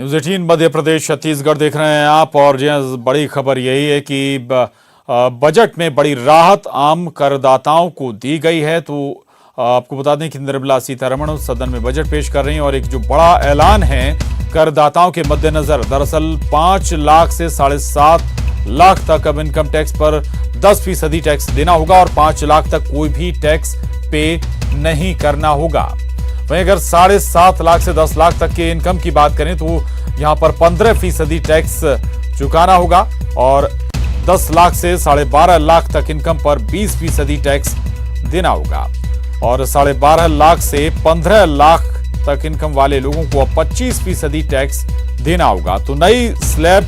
News 18 Madhya Pradesh Chhattisgarh देख रहे हैं आप। और जो बड़ी खबर यही है कि बजट में बड़ी राहत आम करदाताओं को दी गई है। तो आपको बता दें कि निर्मला सीतारमण सदन में बजट पेश कर रही हैं और एक जो बड़ा ऐलान है करदाताओं के मद्देनजर, दरअसल 5 लाख से 7.5 लाख तक अब इनकम टैक्स पर 10% टैक्स देना होगा और 5 लाख तक कोई भी टैक्स पे नहीं करना होगा। वहीं अगर 7.5 लाख से 10 लाख तक के इनकम की बात करें तो यहां पर 15% टैक्स चुकाना होगा और 10 लाख से 12.5 लाख तक इनकम पर 20% टैक्स देना होगा और 12.5 लाख से 15 लाख तक इनकम वाले लोगों को अब 25% टैक्स देना होगा। तो नई स्लैब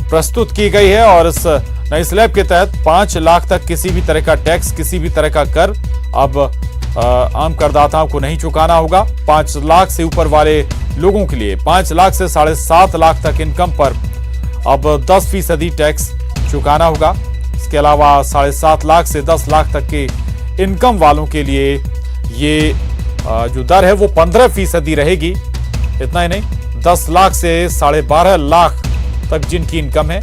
प्रस्तुत की गई है और इस नई स्लैब के तहत 5 लाख तक किसी भी तरह का टैक्स, किसी भी तरह का कर अब आम करदाताओं को नहीं चुकाना होगा। 5 लाख से ऊपर वाले लोगों के लिए 5 लाख से 7.5 लाख तक इनकम पर अब 10% टैक्स चुकाना होगा। इसके अलावा 7.5 लाख से 10 लाख तक के इनकम वालों के लिए ये जो दर है वो 15% रहेगी। इतना ही नहीं, 10 लाख से 12.5 लाख तक जिनकी इनकम है,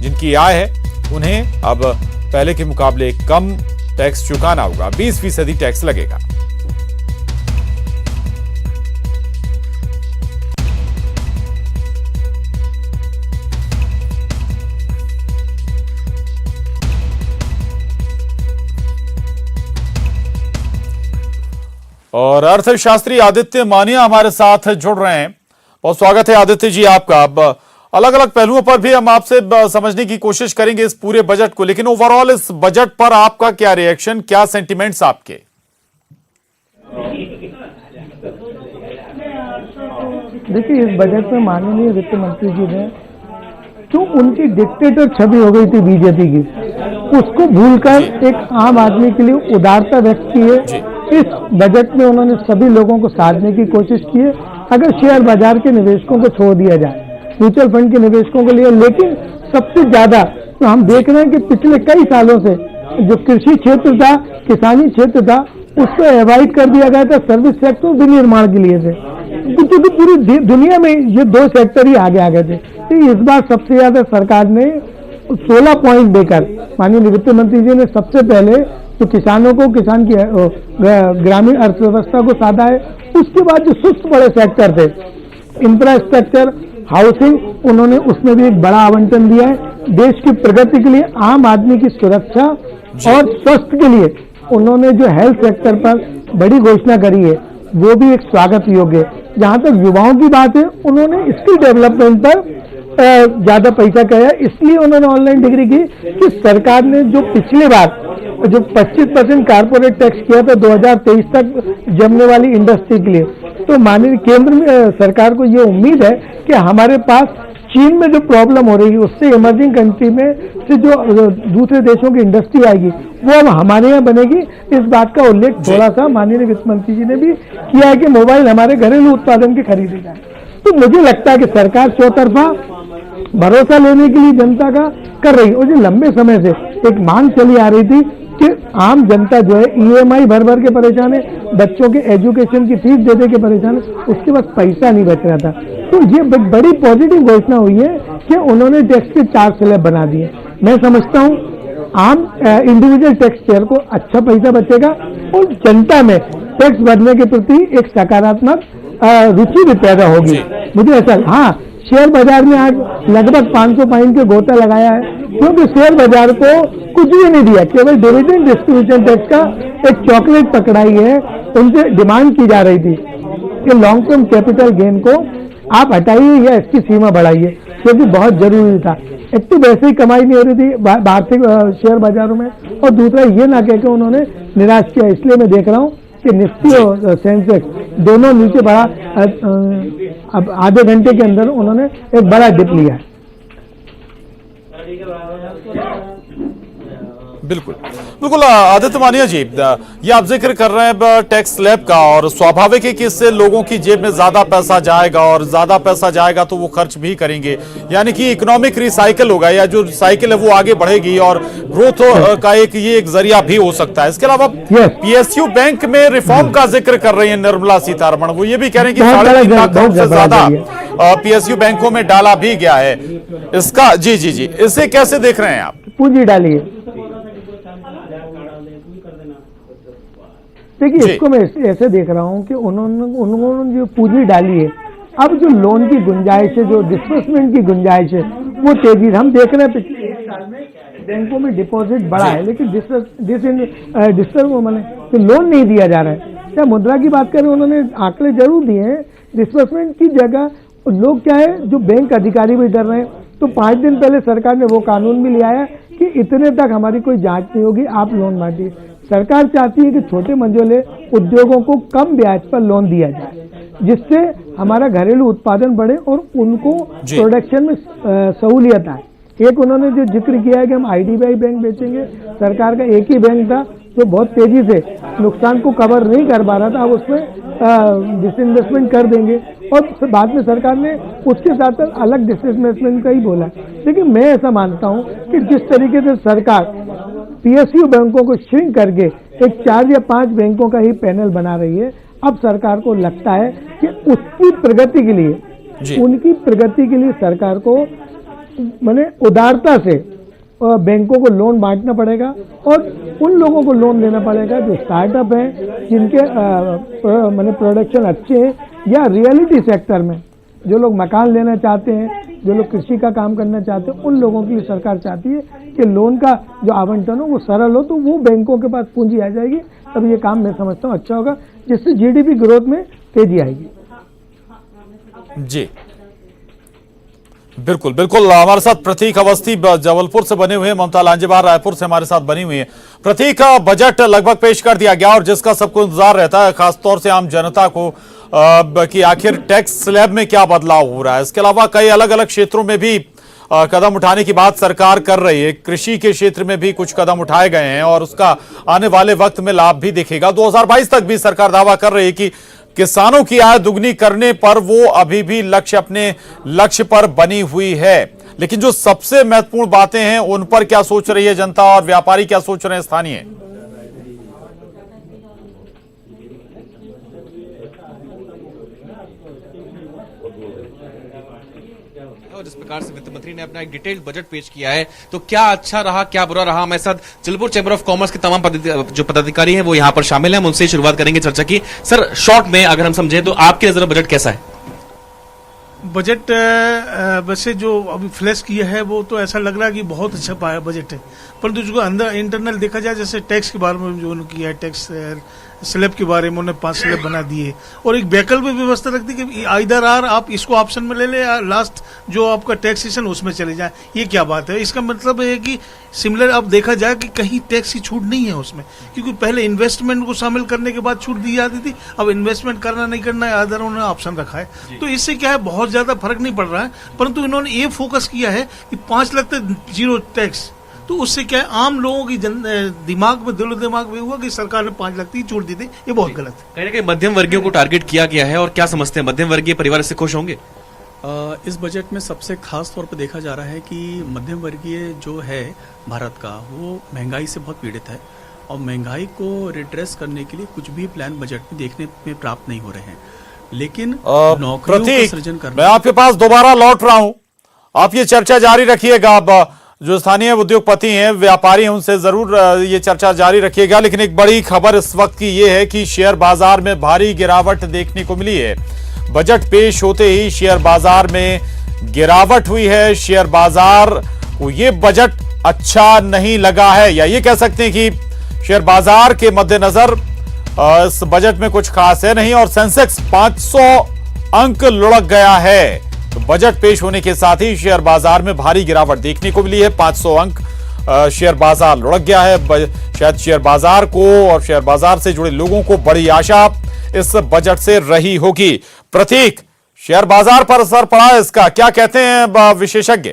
जिनकी आय है, उन्हें अब पहले के मुकाबले कम टैक्स चुकाना होगा। 20% टैक्स लगेगा। और अर्थशास्त्री आदित्य मानिया हमारे साथ जुड़ रहे हैं। बहुत स्वागत है आदित्य जी आपका। अब अलग अलग पहलुओं पर भी हम आपसे समझने की कोशिश करेंगे इस पूरे बजट को, लेकिन ओवरऑल इस बजट पर आपका क्या रिएक्शन, क्या सेंटिमेंट्स आपके? देखिए, इस बजट में माननीय वित्त मंत्री जी ने जो उनकी डिक्टेटर छवि हो गई थी बीजेपी की, उसको भूलकर एक आम आदमी के लिए उदारता व्यक्त की है। इस बजट में उन्होंने सभी लोगों को साधने की कोशिश की है। अगर शेयर बाजार के निवेशकों को छोड़ दिया जाए, म्यूचुअल फंड के निवेशकों के लिए, लेकिन सबसे ज्यादा तो हम देख रहे हैं कि पिछले कई सालों से जो कृषि क्षेत्र था, किसानी क्षेत्र था, उसको अवॉइड कर दिया गया था। सर्विस सेक्टर विनिर्माण के लिए थे, क्योंकि पूरी दुनिया में ये 2 सेक्टर ही आगे आ गए थे। तो इस बार सबसे ज्यादा सरकार ने 16 पॉइंट देकर माननीय वित्त मंत्री जी ने सबसे पहले तो किसानों को, किसान की ग्रामीण अर्थव्यवस्था को साधा है। उसके बाद जो सुस्त बड़े सेक्टर थे, इंफ्रास्ट्रक्चर, हाउसिंग, उन्होंने उसमें भी एक बड़ा आवंटन दिया है। देश की प्रगति के लिए, आम आदमी की सुरक्षा और स्वास्थ्य के लिए उन्होंने जो हेल्थ सेक्टर पर बड़ी घोषणा करी है वो भी एक स्वागत योग्य है। जहां तक युवाओं की बात है, उन्होंने स्किल डेवलपमेंट पर ज्यादा पैसा किया, इसलिए उन्होंने ऑनलाइन डिग्री की कि सरकार ने जो पिछली बार जो 25% कारपोरेट टैक्स किया था 2023 तक जमने वाली इंडस्ट्री के लिए, तो माननीय केंद्र में सरकार को ये उम्मीद है कि हमारे पास चीन में जो प्रॉब्लम हो रही है उससे इमर्जिंग कंट्री में से जो दूसरे देशों की इंडस्ट्री आएगी वो अब हमारे यहाँ बनेगी। इस बात का उल्लेख थोड़ा सा माननीय वित्त मंत्री जी ने भी किया है कि मोबाइल हमारे घरेलू उत्पादन के खरीदे जाए। तो मुझे लगता है कि सरकार चौतरफा भरोसा लेने के लिए जनता का कर रही है। और जो लंबे समय से एक मांग चली आ रही थी कि आम जनता जो है EMI भर के परेशान है, बच्चों के एजुकेशन की फीस दे के परेशान है, उसके पास पैसा नहीं बच रहा था। तो ये बड़ी पॉजिटिव घोषणा हुई है कि उन्होंने टैक्स के 4 स्लैब बना दिए। मैं समझता हूँ आम इंडिविजुअल टैक्स पेयर को अच्छा पैसा बचेगा और जनता में टैक्स भरने के प्रति एक सकारात्मक रुचि भी पैदा होगी। मुझे ऐसा, हाँ, शेयर बाजार में आज लगभग 500 पॉइंट के गोता लगाया है, क्योंकि शेयर बाजार को कुछ भी नहीं दिया, केवल डिविडेंड डिस्ट्रीब्यूशन टैक्स का एक चॉकलेट पकड़ाई है। उनसे डिमांड की जा रही थी कि लॉन्ग टर्म कैपिटल गेन को आप हटाइए या इसकी सीमा बढ़ाइए, क्योंकि बहुत जरूरी था। एक तो वैसे ही कमाई नहीं हो रही थी आर्थिक शेयर बाजारों में, और दूसरा ये ना कहकर उन्होंने निराश किया। इसलिए मैं देख रहा हूँ कि निफ्टी और सेंसेक्स दोनों नीचे बढ़ा। अब आधे घंटे के अंदर उन्होंने एक बड़ा डिप लिया है। बिल्कुल बिल्कुल। आदित्य मानिया जी, ये आप जिक्र कर रहे हैं टैक्स स्लैब का, और स्वाभाविक है कि इससे लोगों की जेब में ज्यादा पैसा जाएगा, और ज्यादा पैसा जाएगा तो वो खर्च भी करेंगे, यानी कि इकोनॉमिक रिसाइकिल होगा, या जो साइकिल है वो आगे बढ़ेगी और ग्रोथ का ये एक जरिया भी हो सकता है। इसके अलावा पीएसयू बैंक में रिफॉर्म का जिक्र कर रही है निर्मला सीतारमण, वो ये भी कह रहे हैं कि 3.5 लाख करोड़ से ज्यादा पीएसयू बैंकों में डाला भी गया है। इसका जी जी जी, इसे कैसे देख रहे हैं आप? पूंजी डालिए। देखिए, इसको मैं ऐसे देख रहा हूं कि उन्होंने जो पूंजी डाली है, अब जो लोन की गुंजाइश है, जो डिस्बर्समेंट की गुंजाइश है, वो तेजी हम देख रहे हैं। पिछले 1 साल में बैंकों में डिपॉजिट बढ़ा है, लेकिन तो लोन नहीं दिया जा रहा है। क्या मुद्रा की बात करें, उन्होंने आंकड़े जरूर दिए हैं, डिस्बर्समेंट की जगह लोग क्या है, जो बैंक अधिकारी भी डर रहे हैं। तो 5 दिन पहले सरकार ने वो कानून भी ले आया कि इतने तक हमारी कोई जांच नहीं होगी, आप लोन बांटिए। सरकार चाहती है कि छोटे मंझोले उद्योगों को कम ब्याज पर लोन दिया जाए, जिससे हमारा घरेलू उत्पादन बढ़े और उनको प्रोडक्शन में सहूलियत आए। एक उन्होंने जो जिक्र किया है कि हम आईडीबीआई बैंक बेचेंगे, सरकार का एक ही बैंक था जो बहुत तेजी से नुकसान को कवर नहीं कर पा रहा था, अब उसमें डिसइन्वेस्टमेंट कर देंगे, और बाद में सरकार ने उसके साथ अलग डिसइन्वेस्टमेंट का ही बोला। लेकिन मैं ऐसा मानता हूं कि जिस तरीके से सरकार पीएसयू बैंकों को श्रिंक करके एक 4 या 5 बैंकों का ही पैनल बना रही है, अब सरकार को लगता है कि उसकी प्रगति के लिए, उनकी प्रगति के लिए सरकार को माने उदारता से बैंकों को लोन बांटना पड़ेगा, और उन लोगों को लोन देना पड़ेगा जो स्टार्टअप हैं, जिनके माने प्रोडक्शन अच्छे हैं, या रियलिटी सेक्टर में जो लोग मकान लेना चाहते हैं, जो लोग कृषि का काम करना चाहते हैं, उन लोगों के लिए सरकार चाहती है कि लोन का जो आवंटन हो वो सरल हो, तो वो बैंकों के पास पूंजी आ जाएगी। तब ये काम मैं समझता हूँ अच्छा होगा, जिससे जीडीपी ग्रोथ में तेजी आएगी। जी बिल्कुल बिल्कुल। हमारे साथ प्रतीक अवस्थी जबलपुर से बने हुए हैं, ममता लांजेवार रायपुर से हमारे साथ बनी हुई है। प्रतीक, बजट लगभग पेश कर दिया गया, और जिसका सबको इंतजार रहता है, खासतौर से आम जनता को, कि आखिर टैक्स स्लैब में क्या बदलाव हो रहा है। इसके अलावा कई अलग अलग क्षेत्रों में भी कदम उठाने की बात सरकार कर रही है। कृषि के क्षेत्र में भी कुछ कदम उठाए गए हैं, और उसका आने वाले वक्त में लाभ भी दिखेगा। 2022 तक भी सरकार दावा कर रही है कि किसानों की आय दुगनी करने पर वो अभी भी अपने लक्ष्य पर बनी हुई है। लेकिन जो सबसे महत्वपूर्ण बातें हैं, उन पर क्या सोच रही है जनता, और व्यापारी क्या सोच रहे हैं स्थानीय? जिस प्रकार से वित्त मंत्री ने अपना एक डिटेल्ड बजट पेश किया है, तो क्या अच्छा रहा, क्या बुरा रहा, हमारे साथ जबलपुर चैंबर ऑफ कॉमर्स के तमाम जो पदाधिकारी हैं वो यहाँ पर शामिल हैं। हम उनसे शुरुआत करेंगे चर्चा की। सर, शॉर्ट में अगर हम समझें तो आपकी नजर में बजट कैसा है? बजट वैसे जो अभी फ्लैश किया है वो तो ऐसा लग रहा है कि बहुत अच्छा पाया बजट है, परंतु जो अंदर इंटरनल देखा जाए, जैसे टैक्स के बारे में जो उन्होंने किया है, टैक्स स्लैब के बारे में उन्होंने 5 स्लैब बना दिए, और एक वैकल्पिक व्यवस्था रखती है कि आइदर आर आप इसको ऑप्शन में ले ले, या लास्ट जो आपका टैक्सेशन उसमें चले जाए। ये क्या बात है? इसका मतलब है कि सिमिलर अब देखा जाए कि कहीं टैक्स की छूट नहीं है उसमें, क्योंकि पहले इन्वेस्टमेंट को शामिल करने के बाद छूट दी जाती थी, अब इन्वेस्टमेंट करना नहीं करना है, अदर उन्होंने ऑप्शन रखा है। तो इससे क्या है, बहुत ज्यादा फर्क नहीं पड़ रहा है, परंतु इन्होंने ये फोकस किया है कि 5 लाख तक जीरो टैक्स। तो उससे क्या है, आम लोगों की दिमाग में हुआ कि सरकार ने 5 लाख की छूट दी थी, ये बहुत गलत है। कहीं ना कहीं मध्यम वर्गीयों को टारगेट किया गया है, और क्या समझते हैं मध्यम वर्गीय परिवार इससे खुश होंगे? इस बजट में सबसे खास तौर पर देखा जा रहा है कि मध्यम वर्गीय जो है भारत का, वो महंगाई से बहुत पीड़ित है, और महंगाई को रिड्रेस करने के लिए कुछ भी प्लान बजट में देखने में प्राप्त नहीं हो रहे हैं। लेकिन नौकरियों का सृजन करना, मैं आपके पास दोबारा लौट रहा हूं, आप ये चर्चा जारी रखिएगा। जो स्थानीय उद्योगपति हैं, व्यापारी हैं, उनसे जरूर ये चर्चा जारी रखिएगा। लेकिन एक बड़ी खबर इस वक्त की ये है कि शेयर बाजार में भारी गिरावट देखने को मिली है। बजट पेश होते ही शेयर बाजार में गिरावट हुई है। शेयर बाजार को ये बजट अच्छा नहीं लगा है, या ये कह सकते हैं कि शेयर बाजार के मद्देनजर इस बजट में कुछ खास है नहीं, और सेंसेक्स 500 अंक लुढ़क गया है। तो बजट पेश होने के साथ ही शेयर बाजार में भारी गिरावट देखने को मिली है। 500 अंक शेयर बाजार लुढ़क गया है। शायद शेयर बाजार को और शेयर बाजार से जुड़े लोगों को बड़ी आशा इस बजट से रही होगी। प्रतीक, शेयर बाजार पर असर पड़ा है इसका, क्या कहते हैं विशेषज्ञ?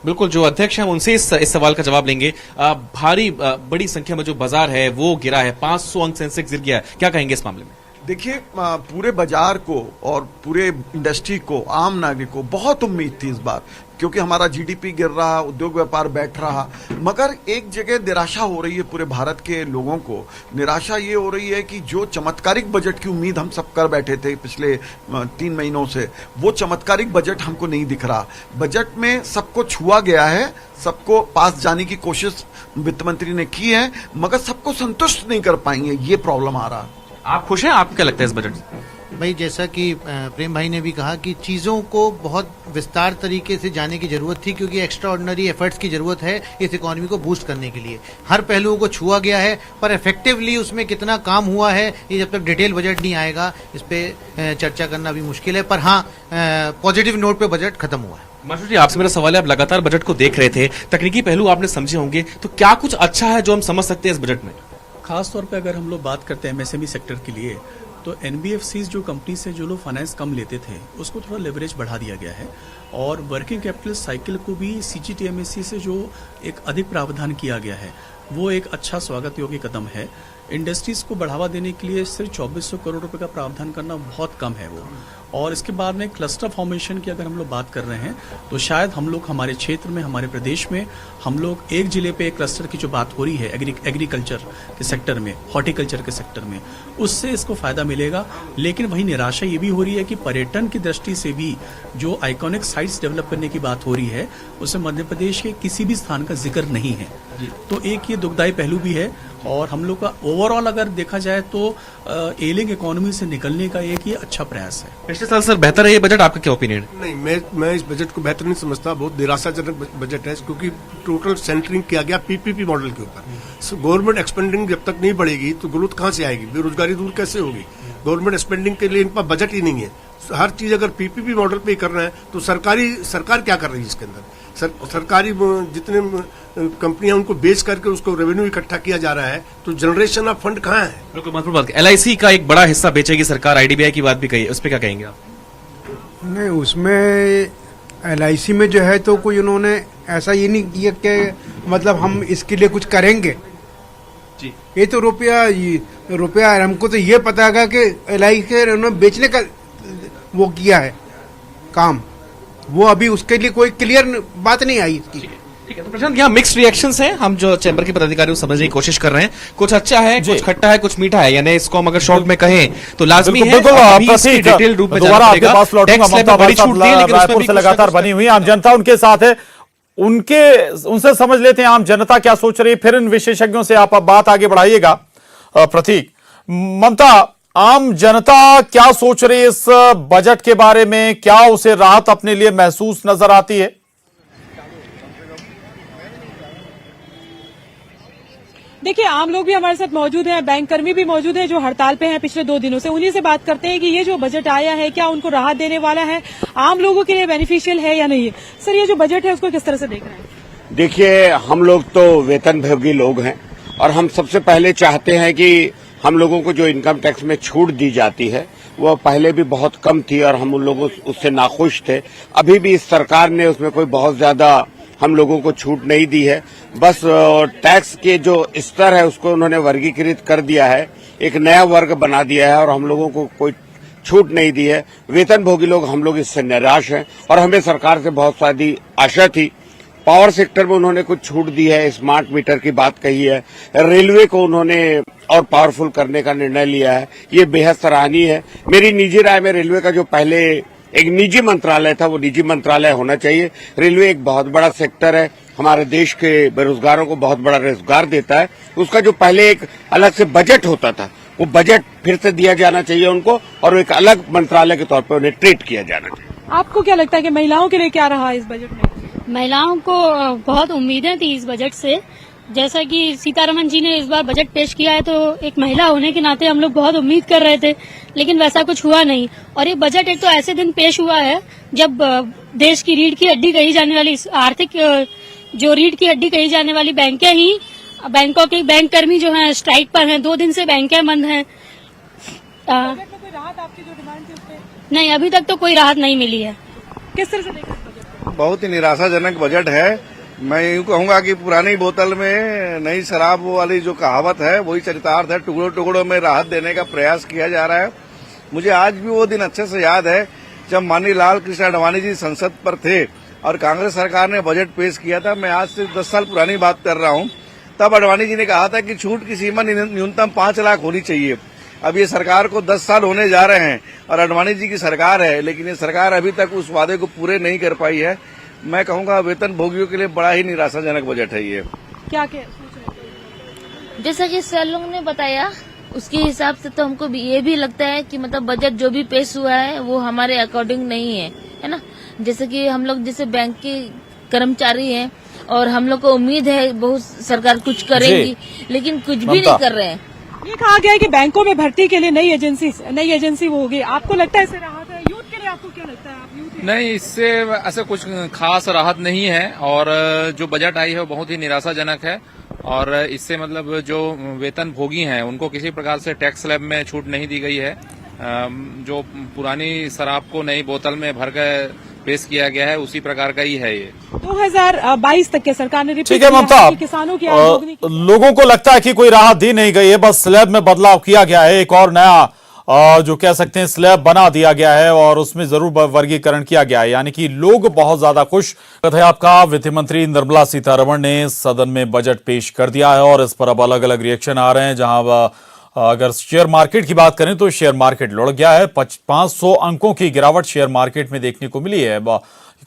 बिल्कुल, जो अध्यक्ष हैं हम उनसे इस सवाल का जवाब लेंगे। बड़ी संख्या में जो बाजार है वो गिरा है, 500 अंक सेंसेक्स गिर गया है, क्या कहेंगे इस मामले में? देखिए, पूरे बाजार को और पूरे इंडस्ट्री को, आम नागरिक को बहुत उम्मीद थी इस बार, क्योंकि हमारा जीडीपी गिर रहा, उद्योग व्यापार बैठ रहा, मगर एक जगह निराशा हो रही है पूरे भारत के लोगों को। निराशा ये हो रही है कि जो चमत्कारिक बजट की उम्मीद हम सब कर बैठे थे पिछले 3 महीनों से, वो चमत्कारिक बजट हमको नहीं दिख रहा। बजट में सबको छुआ गया है, सबको पास जाने की कोशिश वित्त मंत्री ने की है, मगर सबको संतुष्ट नहीं कर पाएंगे, ये प्रॉब्लम आ रहा है। आप खुश हैं? आपको क्या लगता है इस बजट से? भाई, जैसा कि प्रेम भाई ने भी कहा कि चीज़ों को बहुत विस्तार तरीके से जाने की जरूरत थी, क्योंकि एक्स्ट्रा ऑर्डिनरी एफर्ट्स की जरूरत है इस इकोनॉमी को बूस्ट करने के लिए। हर पहलुओं को छुआ गया है, पर इफेक्टिवली उसमें कितना काम हुआ है, ये जब तक डिटेल बजट नहीं आएगा इस पे चर्चा करना भी मुश्किल है। पर हाँ, पॉजिटिव नोट पे बजट खत्म हुआ है। मास्टर जी, आपसे मेरा सवाल है, आप लगातार बजट को देख रहे थे, तकनीकी पहलू आपने समझे होंगे, तो क्या कुछ अच्छा है जो हम समझ सकते हैं इस बजट में? खास तौर पे अगर हम लोग बात करते हैं एमएसएमई सेक्टर के लिए, तो एनबीएफसीज जो कंपनी से जो लोग फाइनेंस कम लेते थे उसको थोड़ा लेवरेज बढ़ा दिया गया है, और वर्किंग कैपिटल साइकिल को भी सीजीटीएमएससी से जो एक अधिक प्रावधान किया गया है वो एक अच्छा स्वागत योग्य कदम है। इंडस्ट्रीज को बढ़ावा देने के लिए सिर्फ 2400 करोड़ रुपए का प्रावधान करना बहुत कम है वो। और इसके बाद में क्लस्टर फॉर्मेशन की अगर हम लोग बात कर रहे हैं, तो शायद हम लोग हमारे क्षेत्र में, हमारे प्रदेश में, हम लोग एक जिले पे एक क्लस्टर की जो बात हो रही है एग्रीकल्चर के सेक्टर में, हॉर्टिकल्चर के सेक्टर में, उससे इसको फायदा मिलेगा। लेकिन वही निराशा ये भी हो रही है कि पर्यटन की दृष्टि से भी जो आइकॉनिक साइट्स डेवलप करने की बात हो रही है, उसमें मध्य प्रदेश के किसी भी स्थान का जिक्र नहीं है। तो एक ये दुखदायी पहलू भी है। और हम लोग का ओवरऑल अगर देखा जाए तो एलिंग इकोनॉमी से निकलने का एक ये अच्छा प्रयास है। पिछले साल सर बेहतर है ये बजट, आपका क्या ओपिनियन है? नहीं, मैं इस बजट को बेहतर नहीं समझता, बहुत निराशाजनक बजट है, क्योंकि टोटल सेंटरिंग किया गया पीपीपी मॉडल के ऊपर। गवर्नमेंट एक्सपेंडिंग जब तक नहीं बढ़ेगी तो ग्रोथ कहाँ से आएगी, बेरोजगारी दूर कैसे होगी? गवर्नमेंट स्पेंडिंग के लिए इन पर बजट ही नहीं है। हर चीज अगर पीपीपी मॉडल पे ही कर रहे हैं तो सरकार क्या कर रही है इसके अंदर? सरकारी जितने कंपनियां उनको बेच करके उसको रेवेन्यू इकट्ठा किया जा रहा है, तो जनरेशन ऑफ फंड कहाँ है? बिल्कुल महत्वपूर्ण बात। एलआईसी का एक बड़ा हिस्सा बेचेगी सरकार, आईडीबीआई की बात भी कही, उस पर क्या कहेंगे आप? नहीं, उसमें एलआईसी में जो है तो कोई उन्होंने ऐसा ये नहीं किया कि मतलब हम इसके लिए कुछ करेंगे जी। ये तो रुपया हमको तो ये पता है कि एलआईसी के उन्होंने बेचने का वो किया है काम, वो अभी उसके लिए कोई क्लियर बात नहीं आई इसकी। ठीक है, तो प्रशांत, यहाँ मिक्स्ड रिएक्शंस हैं, हम जो चैम्बर के पदाधिकारी समझने की कोशिश कर रहे हैं। कुछ अच्छा है, कुछ खट्टा है, कुछ मीठा है, यानी इसको हम अगर शॉर्ट में कहें तो लाजमी है डिटेल रूप में दोबारा आपके पास लौटूंगा। ममता रायपुर से लगातार बनी हुई आम जनता उनके साथ है, उनसे समझ लेते हैं आम जनता क्या सोच रही है, फिर इन विशेषज्ञों से आप बात आगे बढ़ाइएगा। प्रतीक, ममता, आम जनता क्या सोच रही है इस बजट के बारे में, क्या उसे राहत अपने लिए महसूस नजर आती है? देखिए, आम लोग भी हमारे साथ मौजूद हैं, बैंक कर्मी भी मौजूद हैं जो हड़ताल पे हैं पिछले 2 दिनों से। उन्हीं से बात करते हैं कि ये जो बजट आया है क्या उनको राहत देने वाला है, आम लोगों के लिए बेनिफिशियल है या नहीं। सर, ये जो बजट है उसको किस तरह से देख रहे हैं? देखिए, हम लोग तो वेतनभोगी लोग हैं और हम सबसे पहले चाहते हैं कि हम लोगों को जो इनकम टैक्स में छूट दी जाती है वो पहले भी बहुत कम थी और हम उन लोगों उससे नाखुश थे। अभी भी इस सरकार ने उसमें कोई बहुत ज्यादा हम लोगों को छूट नहीं दी है, बस टैक्स के जो स्तर है उसको उन्होंने वर्गीकृत कर दिया है, एक नया वर्ग बना दिया है और हम लोगों को कोई छूट नहीं दी है। वेतनभोगी लोग हम लोग इससे निराश हैं और हमें सरकार से बहुत सारी आशा थी। पावर सेक्टर में उन्होंने कुछ छूट दी है, स्मार्ट मीटर की बात कही है, रेलवे को उन्होंने और पावरफुल करने का निर्णय लिया है, ये बेहद सराहनीय है। मेरी निजी राय में रेलवे का जो पहले एक निजी मंत्रालय था वो निजी मंत्रालय होना चाहिए। रेलवे एक बहुत बड़ा सेक्टर है, हमारे देश के बेरोजगारों को बहुत बड़ा रोजगार देता है। उसका जो पहले एक अलग से बजट होता था वो बजट फिर से दिया जाना चाहिए उनको और एक अलग मंत्रालय के तौर पर उन्हें ट्रीट किया जाना चाहिए। आपको क्या लगता है कि महिलाओं के लिए क्या रहा इस बजट में? महिलाओं को बहुत उम्मीदें थी इस बजट से। जैसा कि सीतारमण जी ने इस बार बजट पेश किया है तो एक महिला होने के नाते हम लोग बहुत उम्मीद कर रहे थे, लेकिन वैसा कुछ हुआ नहीं। और ये बजट एक तो ऐसे दिन पेश हुआ है जब देश की रीढ़ की हड्डी कही जाने वाली आर्थिक जो रीढ़ की हड्डी कही जाने वाली बैंकें ही, बैंकों के बैंक कर्मी जो हैं स्ट्राइक पर हैं, 2 दिन से बैंकें बंद हैं। कोई राहत आपकी जो डिमांड थी उसपे? नहीं, अभी तक तो कोई राहत नहीं मिली है। किस तरह से देखा बजट? बहुत ही निराशाजनक बजट है। मैं यूं कहूंगा कि पुरानी बोतल में नई शराब वाली जो कहावत है वही चरितार्थ है। टुकड़ों टुकड़ों में राहत देने का प्रयास किया जा रहा है। मुझे आज भी वो दिन अच्छे से याद है जब माननीय लाल कृष्ण आडवाणी जी संसद पर थे और कांग्रेस सरकार ने बजट पेश किया था। मैं आज से 10 साल पुरानी बात कर रहा हूं। तब आडवाणी जी ने कहा था कि छूट की सीमा न्यूनतम 5 लाख होनी चाहिए। अब ये सरकार को 10 साल होने जा रहे हैं और आडवाणी जी की सरकार है, लेकिन ये सरकार अभी तक उस वादे को पूरे नहीं कर पाई है। मैं कहूंगा वेतन भोगियों के लिए बड़ा ही निराशाजनक बजट है ये। क्या जैसा कि सर लोग ने बताया उसके हिसाब से तो हमको भी ये भी लगता है कि मतलब बजट जो भी पेश हुआ है वो हमारे अकॉर्डिंग नहीं है ना। जैसे कि हम लोग जैसे बैंक के कर्मचारी हैं और हम लोग को उम्मीद है बहुत सरकार कुछ करेगी, लेकिन कुछ भी नहीं कर रहे हैं। ये कहा गया है कि बैंकों में भर्ती के लिए नई एजेंसी वो होगी। आपको लगता है इससे राहत है? यूथ के लिए आपको क्या लगता है? आप यूथ नहीं, इससे ऐसे कुछ खास राहत नहीं है और जो बजट आई है वो बहुत ही निराशाजनक है और इससे मतलब जो वेतन भोगी हैं उनको किसी प्रकार से टैक्स स्लैब में छूट नहीं दी गई है। जो पुरानी शराब को नई बोतल में भर कर पेश किया गया है उसी प्रकार का ही है ये। 2022 तक के सरकार ने ठीक है ममता, किसानों की लोगों को लगता है कि कोई राहत दी नहीं गई है, बस स्लैब में बदलाव किया गया है, एक और नया जो कह सकते हैं स्लैब बना दिया गया है और उसमें जरूर वर्गीकरण किया गया है, यानी कि लोग बहुत ज्यादा खुश है। आपका वित्त मंत्री निर्मला सीतारमण ने सदन में बजट पेश कर दिया है और इस पर अब अलग अलग रिएक्शन आ रहे हैं। जहां अगर शेयर मार्केट की बात करें तो शेयर मार्केट लुढ़क गया है। 500 अंकों की गिरावट शेयर मार्केट में देखने को मिली है।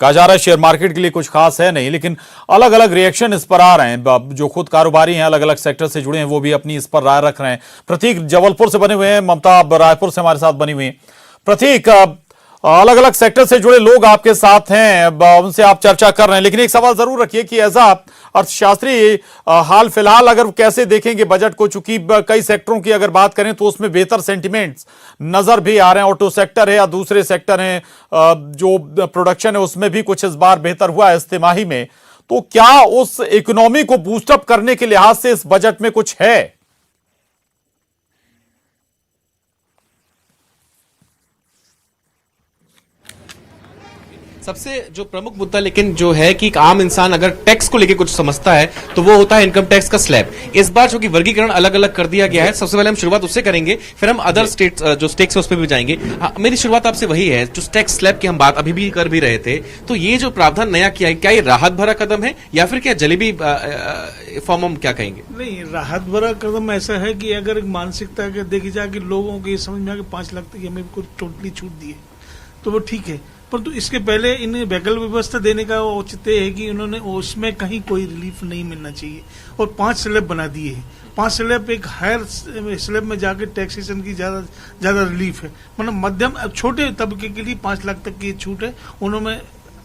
कहा जा रहा है शेयर मार्केट के लिए कुछ खास है नहीं, लेकिन अलग अलग रिएक्शन इस पर आ रहे हैं। जो खुद कारोबारी हैं, अलग अलग सेक्टर से जुड़े हैं, वो भी अपनी इस पर राय रख रहे हैं। प्रतीक जबलपुर से बने हुए हैं, ममता रायपुर से हमारे साथ बनी हुई है। प्रतीक, अलग अलग सेक्टर से जुड़े लोग आपके साथ हैं, उनसे आप चर्चा कर रहे हैं, लेकिन एक सवाल जरूर रखिए कि एज अर्थशास्त्री हाल फिलहाल अगर कैसे देखेंगे बजट को, चूंकि कई सेक्टरों की अगर बात करें तो उसमें बेहतर सेंटिमेंट्स नजर भी आ रहे हैं। ऑटो सेक्टर है या दूसरे सेक्टर हैं, जो प्रोडक्शन है उसमें भी कुछ इस बार बेहतर हुआ है इस तिमाही में। तो क्या उस इकोनॉमी को बूस्टअप करने के लिहाज से इस बजट में कुछ है? सबसे जो प्रमुख मुद्दा लेकिन जो है कि एक आम इंसान अगर टैक्स को लेकर कुछ समझता है तो वो होता है इनकम टैक्स का स्लैब। इस बार चूंकि वर्गीकरण अलग अलग कर दिया गया है, सबसे पहले हम शुरुआत उससे करेंगे, फिर हम अदर स्टेट जो स्टेक्स है उस पर भी जाएंगे। मेरी शुरुआत आपसे वही है, जो टैक्स स्लैब की हम बात अभी भी कर भी रहे थे, तो ये जो प्रावधान नया किया है, क्या ये राहत भरा कदम है या फिर क्या जलेबी फॉर्म हम क्या कहेंगे? नहीं, राहत भरा कदम ऐसा है कि अगर एक मानसिकता देखी जाए कि लोगों को ये समझ में आ कि 5 लाख तक हमें कुछ टोटली छूट दी है तो वो ठीक है, परंतु इसके पहले इन्हें वैकल्पिक व्यवस्था देने का औचित्य है कि उन्होंने उसमें कहीं कोई रिलीफ नहीं मिलना चाहिए और 5 स्लैब बना दिए हैं। 5 स्लैब एक हायर स्लैब में जाकर टैक्सेशन की ज्यादा रिलीफ है। मतलब मध्यम छोटे तबके के लिए 5 लाख तक की छूट है। उन्होंने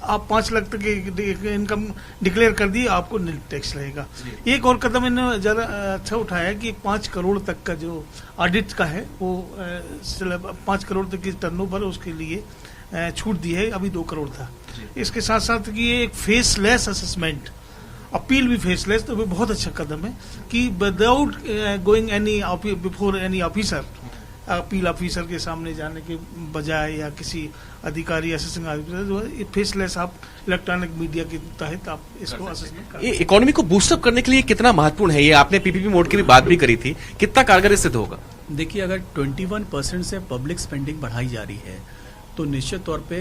आप 5 लाख तक की इनकम डिक्लेयर कर दी, आपको नील टैक्स रहेगा। एक और कदम इन्होंने ज्यादा अच्छा उठाया कि 5 करोड़ तक का जो ऑडिट का है वो 5 करोड़ तक की टर्नओवर है उसके लिए छूट दी है, अभी 2 करोड़ था। इसके साथ साथ कि ये एक फेसलेस असेसमेंट, अपील भी फेसलेस, तो वो बहुत अच्छा कदम है कि without going any before any officer, appeal officer के सामने जाने के बजाय या किसी अधिकारी असेसिंग ऑफिसर जो है फेसलेस, आप इलेक्ट्रॉनिक मीडिया के तहत आप इसको असेसमेंट कर। ये इकोनॉमी को बूस्टअप करने के लिए कितना महत्वपूर्ण है? ये आपने पीपीपी मोड की भी बात भी करी थी, कितना कारगर सिद्ध होगा? देखिए, अगर 21% से पब्लिक स्पेंडिंग बढ़ाई जा रही है तो निश्चित तौर पे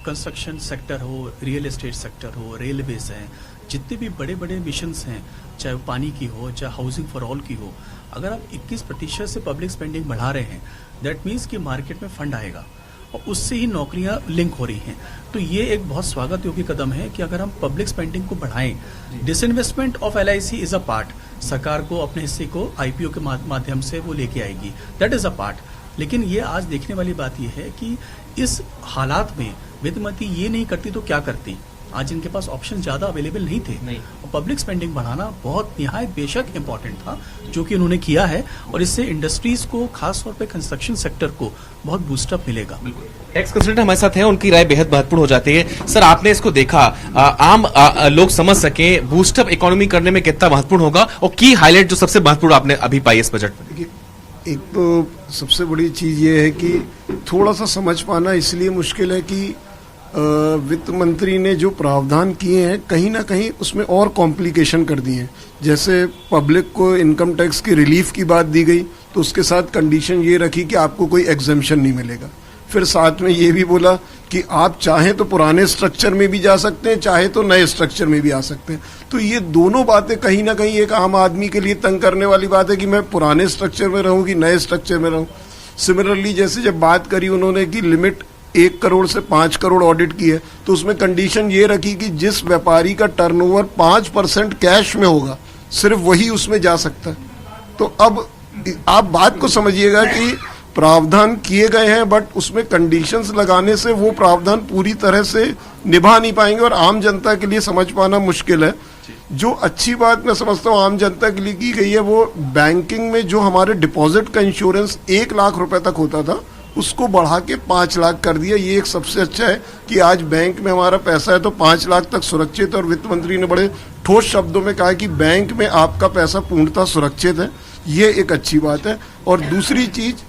कंस्ट्रक्शन सेक्टर हो, रियल एस्टेट सेक्टर हो, रेलवेज हैं, जितने भी बड़े बड़े मिशंस हैं, चाहे पानी की हो, चाहे हाउसिंग फॉर ऑल की हो, अगर आप 21% से पब्लिक स्पेंडिंग बढ़ा रहे हैं, दैट मीन्स कि मार्केट में फंड आएगा और उससे ही नौकरियां लिंक हो रही हैं। तो ये एक बहुत स्वागत योग्य कदम है कि अगर हम पब्लिक स्पेंडिंग को बढ़ाएं। Disinvestment of LIC is a part, सरकार को अपने हिस्से को IPO के माध्यम से वो लेके आएगी, दैट इज अ पार्ट। लेकिन ये आज देखने वाली बात ये है कि इस हालात में वित्त मंत्री ये नहीं करती तो क्या करती? आज इनके पास ऑप्शन ज्यादा अवेलेबल नहीं थे और पब्लिक स्पेंडिंग बढ़ाना बहुत निहायत बेशक इंपॉर्टेंट था, जो कि उन्होंने किया है और इससे इंडस्ट्रीज को, खास तौर पे कंस्ट्रक्शन सेक्टर को बहुत बूस्टअप मिलेगा। टैक्स कंसल्टेंट हमारे साथ हैं, उनकी राय बेहद महत्वपूर्ण हो जाती है। सर, आपने इसको देखा, आम लोग समझ सके बूस्टअप इकोनॉमी करने में कितना महत्वपूर्ण होगा और की हाईलाइट जो सबसे महत्वपूर्ण आपने अभी पाई इस बजट में? एक तो सबसे बड़ी चीज ये है कि थोड़ा सा समझ पाना इसलिए मुश्किल है कि वित्त मंत्री ने जो प्रावधान किए हैं कहीं ना कहीं उसमें और कॉम्प्लिकेशन कर दिए हैं। जैसे पब्लिक को इनकम टैक्स की रिलीफ की बात दी गई तो उसके साथ कंडीशन ये रखी कि आपको कोई एग्जेम्पशन नहीं मिलेगा। फिर साथ में ये भी बोला कि आप चाहें तो पुराने स्ट्रक्चर में भी जा सकते हैं, चाहे तो नए स्ट्रक्चर में भी आ सकते हैं। तो ये दोनों बातें कहीं ना कहीं एक आम आदमी के लिए तंग करने वाली बात है कि मैं पुराने स्ट्रक्चर में रहूं कि नए स्ट्रक्चर में रहूं। सिमिलरली जैसे जब बात करी उन्होंने कि लिमिट 1 करोड़ से 5 करोड़ ऑडिट की है तो उसमें कंडीशन ये रखी कि जिस व्यापारी का टर्नओवर 5% कैश में होगा सिर्फ वही उसमें जा सकता है। तो अब आप बात को समझिएगा कि प्रावधान किए गए हैं बट उसमें कंडीशंस लगाने से वो प्रावधान पूरी तरह से निभा नहीं पाएंगे और आम जनता के लिए समझ पाना मुश्किल है। जो अच्छी बात मैं समझता हूँ आम जनता के लिए की गई है वो बैंकिंग में जो हमारे डिपॉजिट का इंश्योरेंस 1 लाख रुपए तक होता था उसको बढ़ा के 5 लाख कर दिया। ये एक सबसे अच्छा है कि आज बैंक में हमारा पैसा है तो 5 लाख तक सुरक्षित। और वित्त मंत्री ने बड़े ठोस शब्दों में कहा कि बैंक में आपका पैसा पूर्णतः सुरक्षित है। ये एक अच्छी बात है। और दूसरी चीज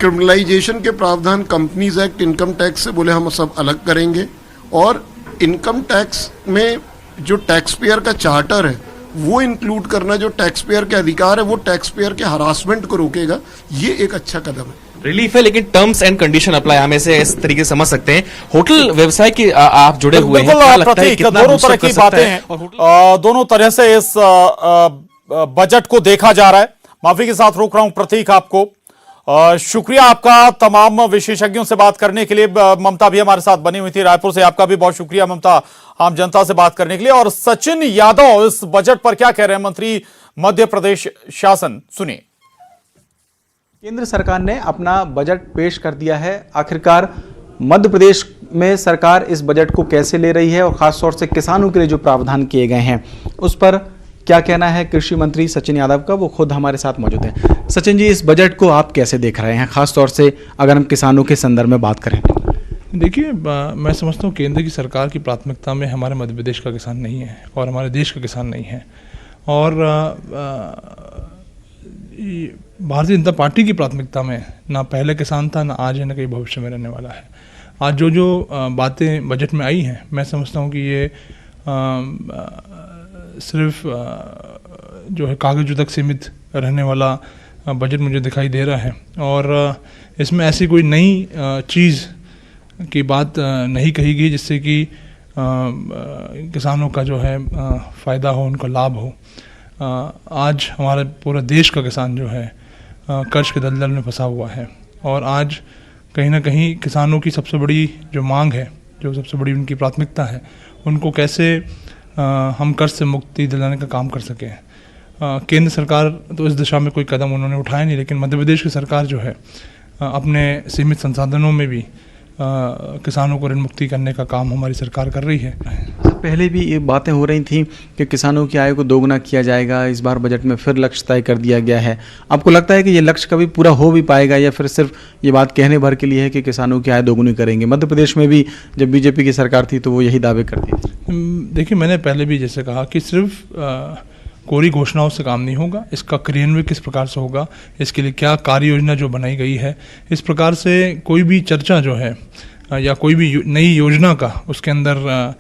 क्रिमिनलाइजेशन के प्रावधान कंपनीज एक्ट इनकम टैक्स से बोले हम सब अलग करेंगे और इनकम टैक्स में जो टैक्स पेयर का चार्टर है वो इंक्लूड करना, जो टैक्स पेयर के अधिकार है वो टैक्स पेयर के हरासमेंट को रोकेगा। ये एक अच्छा कदम है। रिलीफ है लेकिन टर्म्स एंड कंडीशन अप्लाई, हम ऐसे इस तरीके से समझ सकते हैं। होटल व्यवसाय की आप जुड़े हुए हैं, क्या लगता है कितना दोनों boost तरह कर की सकता बातें है? हैं, दोनों तरह से इस बजट को देखा जा रहा है। माफी के साथ रोक रहा हूं प्रतीक आपको। शुक्रिया आपका तमाम विशेषज्ञों से बात करने के लिए। ममता भी हमारे साथ बनी हुई थी रायपुर से, आपका भी बहुत शुक्रिया ममता आम जनता से बात करने के लिए। और सचिन यादव इस बजट पर क्या कह रहे हैं, मंत्री मध्य प्रदेश शासन, सुनिए। केंद्र सरकार ने अपना बजट पेश कर दिया है। आखिरकार मध्य प्रदेश में सरकार इस बजट को कैसे ले रही है और खासतौर से किसानों के लिए जो प्रावधान किए गए हैं उस पर क्या कहना है कृषि मंत्री सचिन यादव का, वो खुद हमारे साथ मौजूद हैं। सचिन जी, इस बजट को आप कैसे देख रहे हैं, खासतौर से अगर हम किसानों के संदर्भ में बात करें? देखिए, मैं समझता हूँ केंद्र की सरकार की प्राथमिकता में हमारे मध्य प्रदेश का किसान नहीं है और हमारे देश का किसान नहीं है। और भारतीय जनता पार्टी की प्राथमिकता में ना पहले किसान था, ना आज है, ना कहीं भविष्य में रहने वाला है। आज जो बातें बजट में आई हैं, मैं समझता हूँ कि ये सिर्फ जो है कागज़ों तक सीमित रहने वाला बजट मुझे दिखाई दे रहा है। और इसमें ऐसी कोई नई चीज़ की बात नहीं कही गई जिससे कि किसानों का जो है फ़ायदा हो, उनका लाभ हो। आज हमारे पूरा देश का किसान जो है कर्ज के दलदल में फंसा हुआ है और आज कहीं ना कहीं किसानों की सबसे बड़ी जो मांग है, जो सबसे बड़ी उनकी प्राथमिकता है, उनको कैसे हम कर्ज से मुक्ति दिलाने का काम कर सकें। केंद्र सरकार तो इस दिशा में कोई कदम उन्होंने उठाया नहीं, लेकिन मध्य प्रदेश की सरकार जो है अपने सीमित संसाधनों में भी किसानों को ऋण मुक्ति करने का काम हमारी सरकार कर रही है। पहले भी ये बातें हो रही थी कि किसानों की आय को दोगुना किया जाएगा, इस बार बजट में फिर लक्ष्य तय कर दिया गया है। आपको लगता है कि ये लक्ष्य कभी पूरा हो भी पाएगा या फिर सिर्फ ये बात कहने भर के लिए है कि किसानों की आय दोगुनी करेंगे? मध्य प्रदेश में भी जब बीजेपी की सरकार थी तो वो यही दावे करती थी। देखिए, मैंने पहले भी जैसे कहा कि सिर्फ कोरी घोषणाओं से काम नहीं होगा, इसका क्रियान्वयन किस प्रकार से होगा, इसके लिए क्या कार्य योजना जो बनाई गई है, इस प्रकार से कोई भी चर्चा जो है या कोई भी नई योजना का उसके अंदर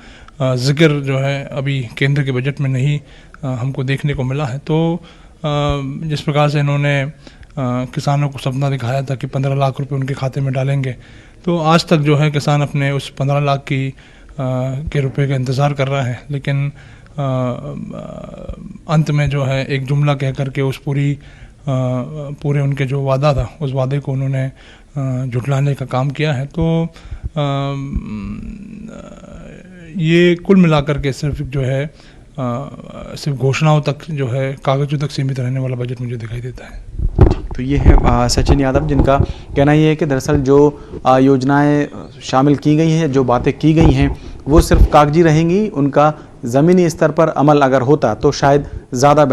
जिक्र जो है अभी केंद्र के बजट में नहीं हमको देखने को मिला है। तो जिस प्रकार से इन्होंने किसानों को सपना दिखाया था कि 15 लाख रुपए उनके खाते में डालेंगे, तो आज तक जो है किसान अपने उस 15 लाख के रुपए का इंतज़ार कर रहा है। लेकिन अंत में जो है एक जुमला कह करके उस पूरे उनके जो वादा था उस वादे को उन्होंने झुटलाने का काम किया है। तो ये कुल मिलाकर के सिर्फ जो है सिर्फ घोषणाओं तक जो है कागजों तक सीमित रहने वाला बजट मुझे दिखाई देता है। तो ये है सचिन यादव, जिनका कहना ये है कि दरअसल जो योजनाएं शामिल की गई हैं, जो बातें की गई हैं, वो सिर्फ कागजी रहेंगी। उनका ज़मीनी स्तर पर अमल अगर होता तो शायद ज़्यादा बेहतर